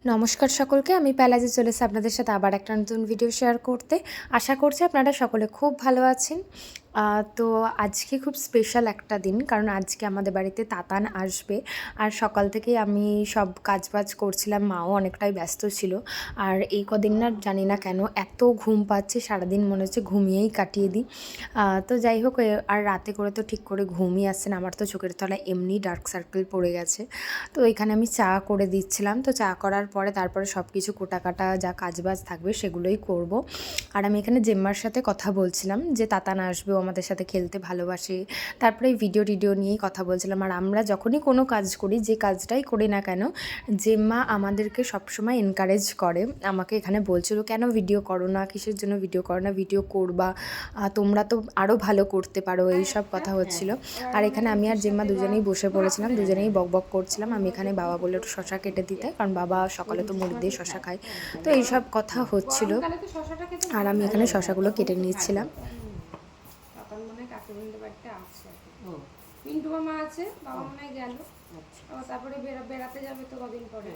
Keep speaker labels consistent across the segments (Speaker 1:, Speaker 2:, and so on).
Speaker 1: নমস্কার সকলকে, আমি পেলাজি চলেছি আপনাদের সাথে আবার একটা নতুন ভিডিও শেয়ার করতে। আশা করছি আপনারা সকলে খুব ভালো আছেন। তো আজকে খুব স্পেশাল একটা দিন, কারণ আজকে আমাদের বাড়িতে তাতান আসবে। আর সকাল থেকেই আমি সব কাজবাজ করছিলাম, মাও অনেকটাই ব্যস্ত ছিল। আর এই কদিন না জানি না কেন এত ঘুম পাচ্ছে, সারাদিন মনে হচ্ছে ঘুমিয়েই কাটিয়ে দিই। তো যাই হোক, আর রাতে করে তো ঠিক করে ঘুমই আসছে না, আমার তো চোখের তলায় এমনি ডার্ক সার্কেল পড়ে গেছে। তো এখানে আমি চা করে দিচ্ছিলাম, তো চা করার পরে তারপরে সব কিছু কোটাকাটা যা কাজবাজ থাকবে সেগুলোই করব। আর আমি এখানে জেম্মার সাথে কথা বলছিলাম যে তাতান আসবে, ও আমাদের সাথে খেলতে ভালোবাসে। তারপরে এই ভিডিও নিয়েই কথা বলছিলাম। আর আমরা যখনই কোনো কাজ করি, যে কাজটাই করি না কেন, জেম্মা আমাদেরকে সবসময় এনকারেজ করে। আমাকে এখানে বলছিল, কেন ভিডিও করো না, কিসের জন্য ভিডিও করো না, ভিডিও করবা, তোমরা তো আরও ভালো করতে পারো, এই সব কথা হচ্ছিল। আর এখানে আমি আর জেম্মা দুজনেই বসে পড়েছিলাম, দুজনেই বকবক করছিলাম। আমি এখানে বাবা বললো একটু শশা কেটে দিতে, কারণ বাবা সকালে তো মুড়ি দিয়ে শশা খায়। তো এইসব কথা হচ্ছিল, আর আমি এখানে শশাগুলো কেটে নিচ্ছিলাম।
Speaker 2: পিন্টু মামা আছে, বাবা মনে হয় গেল, তারপরে বেড়াতে যাবে তো কদিন পরে।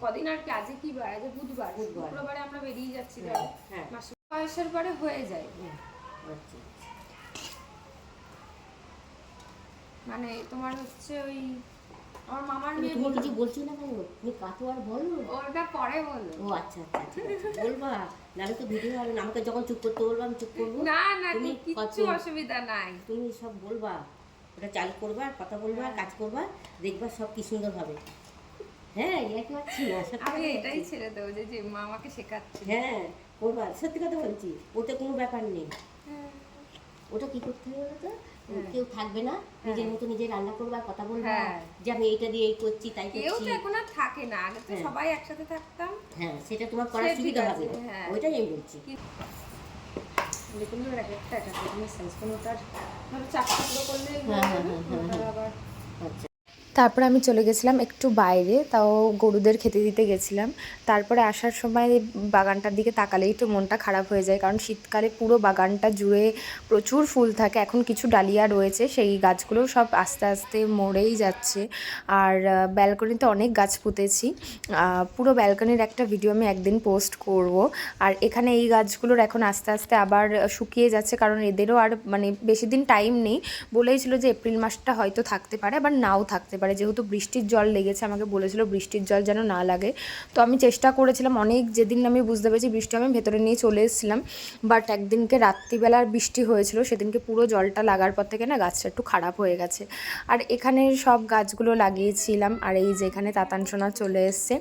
Speaker 2: কদিন আর কি, আজকে কি বার, আজকে বুধবার, শুক্রবারে আমরা বেরিয়ে যাচ্ছি। মাস বয়সের পরে হয়ে যায়, মানে তোমার হচ্ছে ওই আমার মামার মেয়ে।
Speaker 3: তুমি কিছু বলছি না কেন, তুমি কাটো আর বলো,
Speaker 2: ওটা পরে বলো।
Speaker 3: ও আচ্ছা আচ্ছা বলবা, নাহলে তো ভিডিও হবে না। আমাকে যখন চুপ করতে বলবো আমি চুপ করবো।
Speaker 2: না না,
Speaker 3: তুমি
Speaker 2: কিচ্ছু অসুবিধা নাই,
Speaker 3: তুমি সব বলবা, ওটা চালু করবা, কথা বলবা, কাজ করবা, দেখবা সব কি সুন্দর হবে। হ্যাঁ, একই পাচ্ছি না,
Speaker 2: আমি এটাই ছেড়ে দেবো যে মা আমাকে শেখাচ্ছে।
Speaker 3: হ্যাঁ করবা, সত্যি কথা বলছি, ওতে কোনো ব্যাপার নেই। ওটা কি করতে হবে বলো তো, কেউ থাকবে না, নিজের মতো নিজে রান্না করবা, কথা বলবা, যে আমি এইটা দিয়ে এই করছি তাই করছি।
Speaker 2: কেউ তো এখন আর থাকে না, আগে তো সবাই একসাথে থাকতাম।
Speaker 3: হ্যাঁ, সেটা তোমার করার সুবিধা হবে, ওইটাই আমি বলছি।
Speaker 2: লেকুনের এক একটা এক একটা সাইজ, কোনোটার ধরো চারটে করলে আবার।
Speaker 3: আচ্ছা,
Speaker 1: তারপরে আমি চলে গেছিলাম একটু বাইরে, তাও গরুদের খেতে দিতে গেছিলাম। তারপরে আসার সময় বাগানটার দিকে তাকালেই তো মনটা খারাপ হয়ে যায়, কারণ শীতকালে পুরো বাগানটা জুড়ে প্রচুর ফুল থাকে। এখন কিছু ডালিয়া রয়েছে, সেই গাছগুলো সব আস্তে আস্তে মরেই যাচ্ছে। আর ব্যালকনিতে অনেক গাছ পুঁতেছি, পুরো ব্যালকনির একটা ভিডিও আমি একদিন পোস্ট করব। আর এখানে এই গাছগুলোর এখন আস্তে আস্তে আবার শুকিয়ে যাচ্ছে, কারণ এদেরও আর মানে বেশি দিন টাইম নেই। বলেই ছিল যে এপ্রিল মাসটা হয়তো থাকতে পারে, আবার নাও থাকতে পারে, যেহেতু বৃষ্টির জল লেগেছে। আমাকে বলেছিল বৃষ্টির জল যেন না লাগে। তো আমি চেষ্টা করেছিলাম অনেক, যেদিন আমি বুঝতে পেরেছি বৃষ্টি, আমি ভেতরে নিয়ে চলে এসেছিলাম। বাট একদিনকে রাত্রিবেলার বৃষ্টি হয়েছিল, সেদিনকে পুরো জলটা লাগার পর থেকে না গাছটা একটু খারাপ হয়ে গেছে। আর এখানে সব গাছগুলো লাগিয়েছিলাম। আর এই যে এখানে তাতান সোনা চলে এসছে।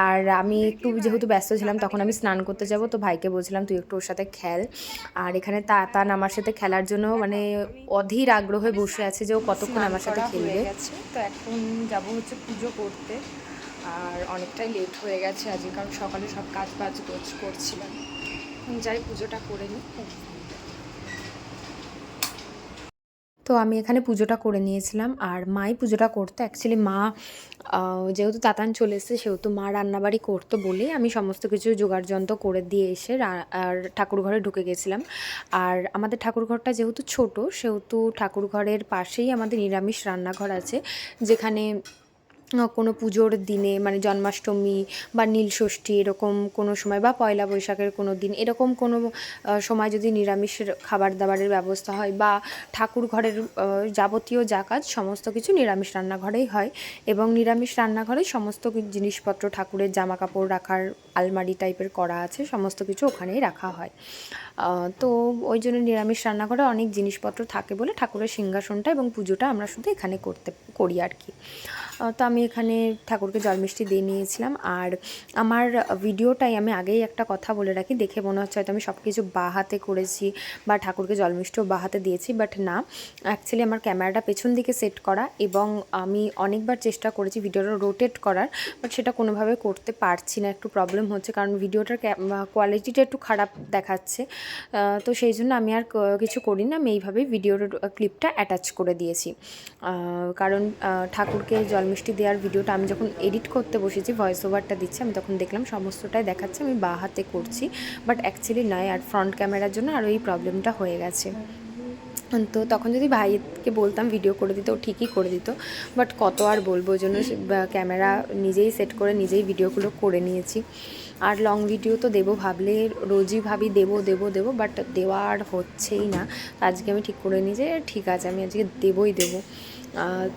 Speaker 1: আর আমি একটু যেহেতু ব্যস্ত ছিলাম, তখন আমি স্নান করতে যাব, তো ভাইকে বলছিলাম তুই একটু ওর সাথে খেল। আর এখানে তাতান আমার সাথে খেলার জন্য মানে অধীর আগ্রহে বসে আছে যে ও কতক্ষণ আমার সাথে খেলবে। তো এখন যাব হচ্ছে পুজো করতে, আর অনেকটাই লেট হয়ে গেছে আজকে, কারণ সকালে সব কাজ বাজ করছিলাম। যাই পুজোটা করে নিই। তো আমি এখানে পুজোটা করে নিয়েছিলাম, আর মাই পুজোটা করতো। অ্যাকচুয়ালি মা যেহেতু তাতান চলে এসেছে, সেহেতু মা রান্নাবাড়ি করতো বলেই আমি সমস্ত কিছু জোগাড়যন্ত্র করে দিয়ে এসে আর ঠাকুরঘরে ঢুকে গেছিলাম। আর আমাদের ঠাকুরঘরটা যেহেতু ছোট, সেহেতু ঠাকুরঘরের পাশেই আমাদের নিরামিষ রান্নাঘর আছে, যেখানে কোনো পুজোর দিনে, মানে জন্মাষ্টমী বা নীলষষ্ঠী এরকম কোনো সময়, বা পয়লা বৈশাখের কোনো দিন, এরকম কোনো সময় যদি নিরামিষের খাবার দাবারের ব্যবস্থা হয়, বা ঠাকুর ঘরের যাবতীয় যা কাজ সমস্ত কিছু নিরামিষ রান্নাঘরেই হয়। এবং নিরামিষ রান্নাঘরে সমস্ত জিনিসপত্র, ঠাকুরের জামা কাপড় রাখার আলমারি টাইপের করা আছে, সমস্ত কিছু ওখানেই রাখা হয়। তো ওই জন্য নিরামিষ রান্নাঘরে অনেক জিনিসপত্র থাকে বলে ঠাকুরের সিংহাসনটা এবং পুজোটা আমরা শুধু এখানে করি আর কি। তো আমি এখানে ঠাকুরকে জল মিষ্টি দিয়ে নিয়েছিলাম। আর আমার ভিডিওটাই আমি আগেই একটা কথা বলে রাখি, দেখে মনে হচ্ছে হয়তো আমি সব কিছু বাঁ হাতে করেছি বা ঠাকুরকে জল মিষ্টিও বাঁ হাতে দিয়েছি, বাট না, অ্যাকচুয়ালি আমার ক্যামেরাটা পেছন দিকে সেট করা, এবং আমি অনেকবার চেষ্টা করেছি ভিডিওটা রোটেট করার, বাট সেটা কোনোভাবে করতে পারছি না, একটু প্রবলেম হচ্ছে, কারণ ভিডিওটার কোয়ালিটিটা একটু খারাপ দেখাচ্ছে। তো সেই জন্য আমি আর কিছু করি না, আমি এইভাবেই ভিডিওর ক্লিপটা অ্যাটাচ করে দিয়েছি। কারণ ঠাকুরকে জল মিষ্টি দেওয়ার ভিডিওটা আমি যখন এডিট করতে বসেছি, ভয়েস ওভারটা দিচ্ছি, আমি তখন দেখলাম সমস্তটাই দেখাচ্ছে আমি বাঁ হাতে করছি, বাট অ্যাকচুয়ালি নয়। আর ফ্রন্ট ক্যামেরার জন্য আরও এই প্রবলেমটা হয়ে গেছে। তো তখন যদি ভাইকে বলতাম ভিডিও করে দিত, ও ঠিকই করে দিত, বাট কত আর বলবো, ওই জন্য ক্যামেরা নিজেই সেট করে নিজেই ভিডিওগুলো করে নিয়েছি। আর লং ভিডিও তো দেবো ভাবলে রোজই ভাবি দেবো দেবো দেবো, বাট দেওয়া আর হচ্ছেই না। আজকে আমি ঠিক করে নিই যে ঠিক আছে আমি আজকে দেবই দেবো।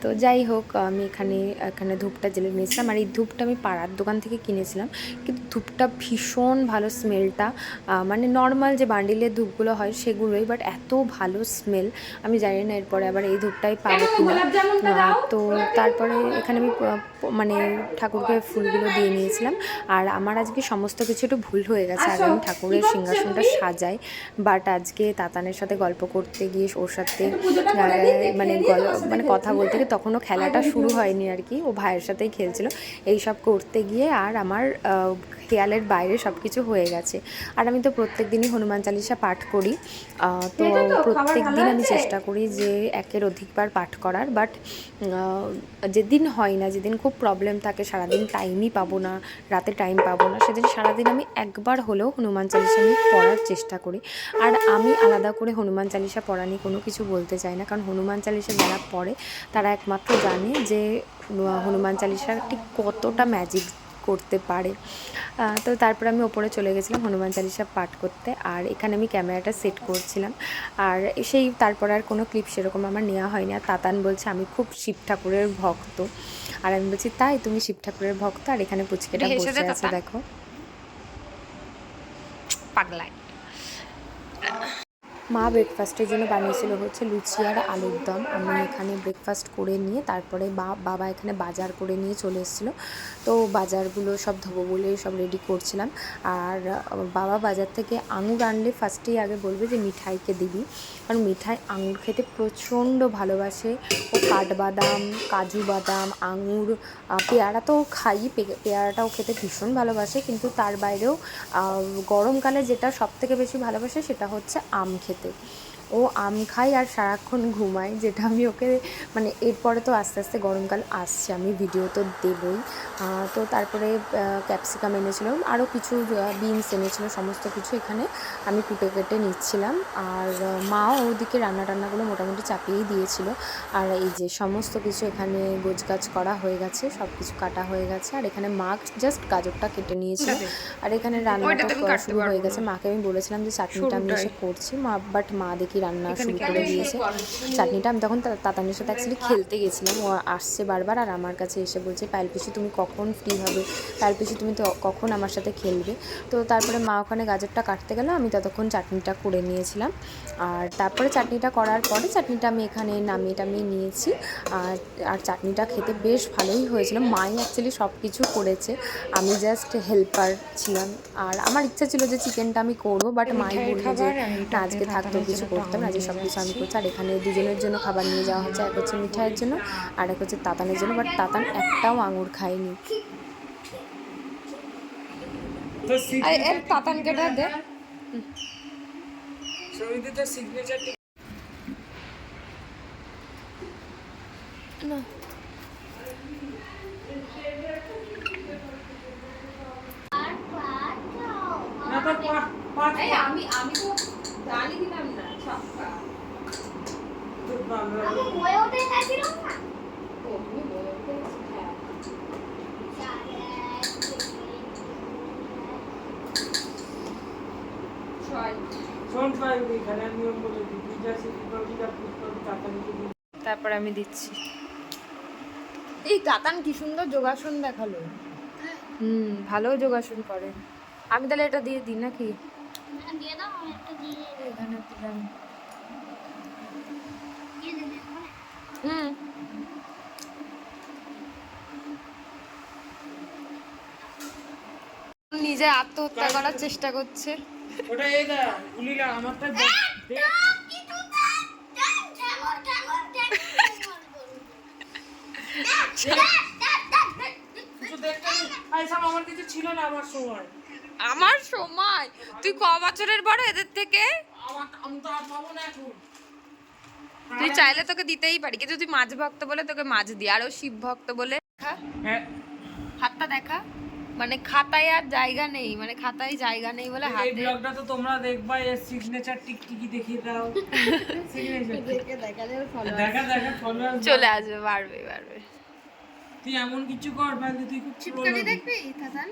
Speaker 1: তো যাই হোক, আমি এখানে ধূপটা জ্বেলে নিয়েছিলাম, আর এই ধূপটা আমি পাড়ার দোকান থেকে কিনেছিলাম, কিন্তু ধূপটা ভীষণ ভালো স্মেলটা, মানে নর্মাল যে বান্ডিলের ধূপগুলো হয় সেগুলোই, বাট এত ভালো স্মেল, আমি জানি না এরপরে আবার এই ধূপটাই পাবো কিনা। তো তারপরে এখানে আমি মানে ঠাকুরকে ফুলগুলো দিয়ে নিয়েছিলাম। আর আমার আজকে সমস্ত কিছু একটু ভুল হয়ে গেছে, আগে আমি ঠাকুরের সিংহাসনটা সাজাই, বাট আজকে তাতানের সাথে গল্প করতে গিয়ে ওর সাথে মানে কথা বলতে গিয়ে, তখনও খেলাটা শুরু হয়নি আর কি, ও ভাইয়ের সাথেই খেলছিল, এইসব করতে গিয়ে আর আমার খেয়ালের বাইরে সব কিছু হয়ে গেছে। আর আমি তো প্রত্যেক দিনই হনুমান চালিসা পাঠ করি, তো প্রত্যেক দিন আমি চেষ্টা করি যে একের অধিকবার পাঠ করার, বাট যেদিন হয় না, যেদিন খুব প্রবলেম থাকে, সারাদিন টাইমই পাবো না, রাতে টাইম পাবো না, সেদিন সারাদিন আমি একবার হলেও হনুমান চালিসা আমি পড়ার চেষ্টা করি। আর আমি আলাদা করে হনুমান চালিসা পড়া নিয়ে কোনো কিছু বলতে চাই না, কারণ হনুমান চালিসা যারা পড়ে তারা একমাত্র জানে যে হনুমান চালিসা ঠিক কতটা ম্যাজিক করতে পারে। তো তারপর আমি ওপরে চলে গেছিলাম হনুমান চালিসা পাঠ করতে, আর এখানে আমি ক্যামেরাটা সেট করছিলাম। আর সেই তারপর আর কোনো ক্লিপ সেরকম আমার নেওয়া হয়নি। আর তাতান বলছে আমি খুব শিব ঠাকুরের ভক্ত, আর আমি বলছি তাই তুমি শিব ঠাকুরের ভক্ত? আর এখানে পুচকেটা বসে আছে দেখো, পাগলায়। মা ব্রেকফাস্টের জন্য বানিয়েছিল হচ্ছে লুচি আর আলুর দম। আমি এখানে ব্রেকফাস্ট করে নিয়ে তারপরে বাবা এখানে বাজার করে নিয়ে চলে এসেছিলো, তো বাজারগুলো সব ধোবো বলে সব রেডি করছিলাম। আর বাবা বাজার থেকে আঙুর আনলে ফার্স্টেই আগে বলবে যে মিঠাইকে দিবি, কারণ মিঠাই আঙুর খেতে প্রচণ্ড ভালোবাসে। ও কাঠবাদাম, কাজু বাদাম, আঙুর, পেয়ারা তো খাই, পেয়ারাটাও খেতে ভীষণ ভালোবাসে, কিন্তু তার বাইরেও গরমকালে যেটা সবথেকে বেশি ভালোবাসে সেটা হচ্ছে আম খেতে। ও আম খায় আর সারাক্ষণ ঘুমায়, যেটা আমি ওকে মানে এরপরে তো আস্তে আস্তে গরমকাল আসছে, আমি ভিডিও তো দেবই। তো তারপরে ক্যাপসিকাম এনেছিলাম, আরও কিছু বিনস এনেছিলো, সমস্ত কিছু এখানে আমি কুটে কেটে নিচ্ছিলাম। আর মাও ওদিকে রান্নাগুলো মোটামুটি চাপিয়েই দিয়েছিল। আর এই যে সমস্ত কিছু এখানে গোছগাছ করা হয়ে গেছে, সব কিছু কাটা হয়ে গেছে। আর এখানে মা জাস্ট গাজরটা কেটে নিয়েছিল, আর এখানে রান্নাটা শুরু হয়ে গেছে। মাকে আমি বলেছিলাম যে চাটনিটা আমি এসে করছি, বাট মা দেখি রান্না শুরু করে দিয়েছে চাটনিটা। আমি তখন তাতানের সাথে অ্যাকচুয়ালি খেলতে গেছিলাম, ও আসছে বারবার আর আমার কাছে এসে বলছে পায়েল পিসি তুমি কখন ফ্রি হবে, পায়েল পিসি তুমি তো কখন আমার সাথে খেলবে। তো তারপরে মা ওখানে গাজরটা কাটতে গেল, আমি ততক্ষণ চাটনিটা করে নিয়েছিলাম। আর তারপরে চাটনিটা করার পরে চাটনিটা আমি এখানে নামিয়ে নিয়েছি। আর চাটনিটা খেতে বেশ ভালোই হয়েছিল। মাই অ্যাকচুয়ালি সব কিছু করেছে, আমি জাস্ট হেল্পার ছিলাম। আর আমার ইচ্ছা ছিল যে চিকেনটা আমি করবো, বাট মাই বললো যে না আজকে থাকতেও কিছু করতাম না, আজকে সব কিছু আমি করছি। আর এখানে দুজনের জন্য খাবার নিয়ে যাওয়া হচ্ছে, এক হচ্ছে মিঠাইয়ের জন্য আর এক হচ্ছে তাতানের জন্য, বাট তাতান একটাও আঙুর খায়নি। তাতানকে দে না।
Speaker 2: আমি তো জানি দিলাম না ছক্কা। আমি বয়ে উঠে গেছিলাম না। ও তুমি বয়ে উঠে
Speaker 1: তারপরে আমি দিচ্ছি। এই তাতান কি সুন্দর যোগাসন দেখালো। ভালো যোগাসন করে। আমি তাহলে এটা দিয়ে দিই নাকি?
Speaker 2: দিয়ে দাও, আমি একটা দিয়ে
Speaker 1: এখানে দিলাম।
Speaker 2: দিয়ে দেবে আমার।
Speaker 1: নিজে আত্মহত্যা করার চেষ্টা করছে।
Speaker 4: ওটা এই দা গুলিলা আমারটা কিছু দেখতে আইসা আমার কিছু ছিল না আমার সময়।
Speaker 1: আমার সময়? তুই ক বছরের বড় এদের থেকে?
Speaker 4: আমি তো আর পাবো না এখন।
Speaker 1: তুই চাইলে তোকে দিতেই পারি, কিন্তু তুই মাছ ভক্ত বলে তোকে মাছ দিই, আর ও শিব ভক্ত বলে।
Speaker 4: হ্যাঁ
Speaker 1: হাতটা দেখা।
Speaker 2: মানে খাতায় আর জায়গা নেই, মানে খাতায় জায়গা নেই বলে
Speaker 4: এই
Speaker 2: হাতে
Speaker 4: ব্লগটা তো তোমরা দেখবা, এর সিগনেচার টিকটিকি দেখিয়ে দাও। সিগনেচার দেখা ফলোয়ার
Speaker 2: চলে আসবে, বাড়বে বাড়বে।
Speaker 4: তুই এমন কিছু কর তাহলে তুই খুব
Speaker 2: চিপকানি দেখবি তাতান?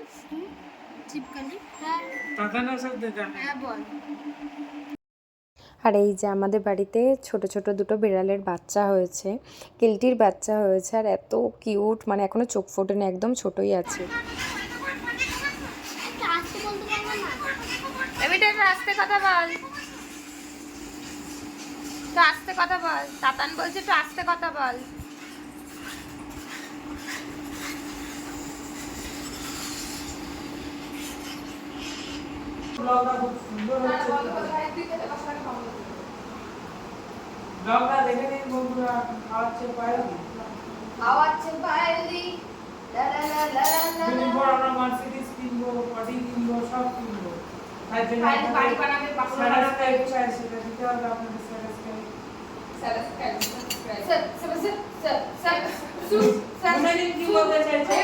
Speaker 2: চিপকানি? হ্যাঁ
Speaker 4: তাতানোর সাথে দেখা।
Speaker 2: হ্যাঁ বল।
Speaker 1: আর এই যে আমাদের বাড়িতে ছোট ছোট দুটো বিড়ালের বাচ্চা হয়েছে, কিলটির বাচ্চা হয়েছে, আর এত কিউট, মানে এখনো চোখ ফোটেনি, একদম ছোটই আছে।
Speaker 2: এমনিটা একটু আস্তে কথা বল, একটু আস্তে কথা বল। তাতান বলছে একটু আস্তে কথা বল।
Speaker 4: ব্লগটা খুব সুন্দর হচ্ছে। ব্লগটা দেখে নিন বন্ধুরা, খাওয়াচ্ছে পায়েলি।
Speaker 2: খাওয়াচ্ছে পায়েলি, লা লা লা লা লা
Speaker 4: দুদিন
Speaker 2: লা।
Speaker 4: পর আমরা মার্সিডিজ কিনবো, অডি কিনবো, সব কিনবো। তাই জন্য
Speaker 2: পায়েলি বাড়ি বানাবে, বাংলা
Speaker 4: সাবস্ক্রাইব চাই, সেটা দিতে হবে আপনাদের subscribe.
Speaker 2: Sir sir sir sir sir sir
Speaker 4: কি বলতে চাইছে?